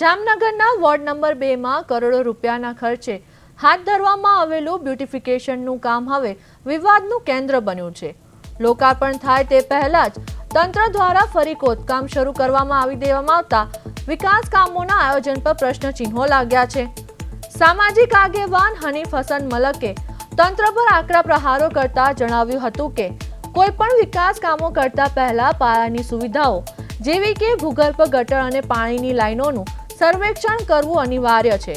જામનગરના ward number 2 માં કરોડો રૂપિયાના ખર્ચે હાથ ધરવામાં આવેલું બ્યુટિફિકેશનનું કામ હવે વિવાદનું કેન્દ્ર બન્યું છે। લોકાર્પણ થાય તે પહેલા જ તંત્ર દ્વારા ફરી ખોદકામ શરૂ કરવામાં આવી દેવામાં આવતા વિકાસ કામોના આયોજન પર પ્રશ્નચિહ્નો લાગ્યા છે। સામાજિક આગેવાન હનીફ હસન મલકે તંત્ર પર આકરા પ્રહારો કરતા જણાવ્યું હતું કે કોઈ પણ વિકાસ કામો કરતા પહેલા પાયાની સુવિધાઓ જેવી કે ભૂગર્ભ ગટર અને પાણીની લાઈનોનું સર્વેક્ષણ કરવું અનિવાર્ય છે।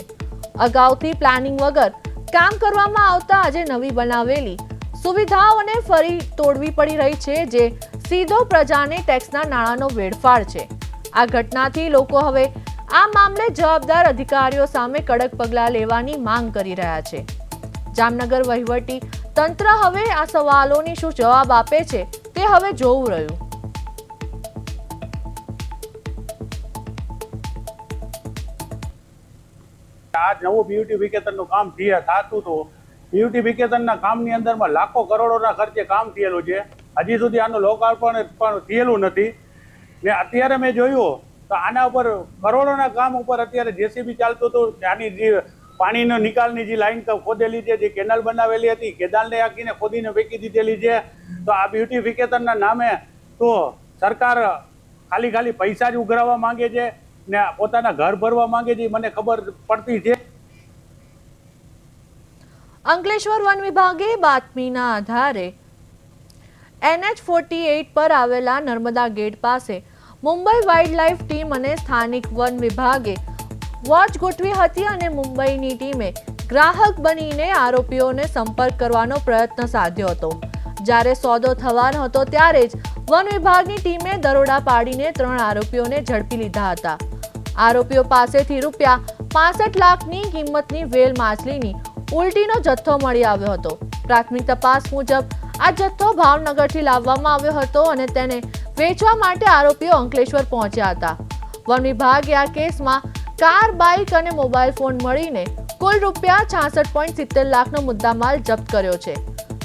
અગાઉથી પ્લાનિંગ વગર કામ કરવામાં આવતા આજે નવી બનાવેલી સુવિધાઓને ફરી તોડવી પડી રહી છે, જે સીધો પ્રજાને ટેક્સના નાણાંનો વેડફાટ છે। આ ઘટનાથી લોકો હવે આ મામલે જવાબદાર અધિકારીઓ સામે કડક પગલાં લેવાની માંગ કરી રહ્યા છે। જામનગર વહીવટી તંત્ર હવે આ સવાલોની શું જવાબ આપે છે તે હવે જોવું રહ્યું। આ નવું બ્યુટિફિકેશનનું કામ થતું હતું। બ્યુટિફિકેશનના કામની અંદરમાં લાખો કરોડોના ખર્ચે કામ થયેલું છે। હજી સુધી આનું લોકાર્પણ પણ થયેલું નથી ને અત્યારે મેં જોયું તો આના ઉપર કરોડોના કામ ઉપર અત્યારે જેસીબી ચાલતું હતું। આની જે પાણીનો નિકાલની જે લાઈન ખોદેલી છે, જે કેનાલ બનાવેલી હતી, કેનાલને આખીને ખોદીને ફેંકી દીધેલી છે। તો આ બ્યુટિફિકેશનના નામે તો સરકાર ખાલી પૈસા જ ઉઘરાવવા માંગે છે ને પોતાના ઘર ભરવા માંગે છે, મને ખબર પડતી છે। અંકલેશ્વર વન વિભાગે બાતમીના આધારે NH48 પર આવેલા નર્મદા ગેટ પાસે મુંબઈ વાઇલ્ડલાઇફ ટીમ અને સ્થાનિક વન વિભાગે વોચ ગોઠવી હતી અને મુંબઈની ટીમે ગ્રાહક બનીને આરોપીઓને સંપર્ક કરવાનો પ્રયત્ન સાધ્યો હતો। જ્યારે સોદો થવાનો હતો ત્યારે જ વન વિભાગની ટીમે દરોડા પાડીને 3 આરોપીઓને ઝડપી લીધા હતા। આરોપીઓ પાસેથી રૂપિયા 65 લાખની કિંમતની વેલ માછલીની ઉલટીનો જથ્થો મળી આવ્યો હતો। પ્રાથમિક તપાસ મુજબ આ જથ્થો ભાવનગરથી લાવવામાં આવ્યો હતો અને તેને વેચવા માટે આરોપીઓ અંકલેશ્વર પહોંચ્યા હતા। વન વિભાગે આ કેસમાં કાર, બાઇક અને મોબાઈલ ફોન મળીને કુલ રૂપિયા 66.70 લાખનો મુદ્દામાલ જપ્ત કર્યો છે।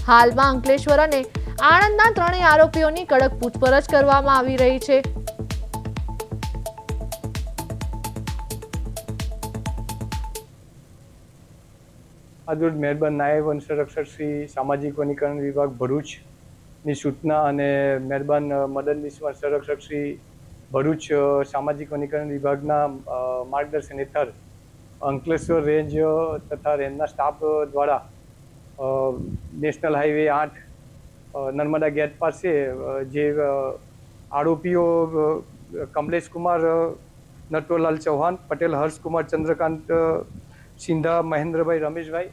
હાલમાં અંકલેશ્વર અને આણંદના 3 આરોપીઓની કડક પૂછપરછ કરવામાં આવી રહી છે। આજરોજ મહેરબાન નાયબ વન સંરક્ષક શ્રી સામાજિક વનીકરણ વિભાગ ભરૂચની સૂચના અને મહેરબાન મદદનીશ વન સંરક્ષક શ્રી ભરૂચ સામાજિક વનીકરણ વિભાગના માર્ગદર્શન હેઠળ અંકલેશ્વર રેન્જ તથા રેન્જના સ્ટાફ દ્વારા નેશનલ હાઈવે 8 નર્મદા ગેટ પાસે જે આરોપીઓ કમલેશ કુમાર નટવરલાલ ચૌહાણ, પટેલ હર્ષકુમાર ચંદ્રકાંત સિંધા, મહેન્દ્રભાઈ રમેશભાઈ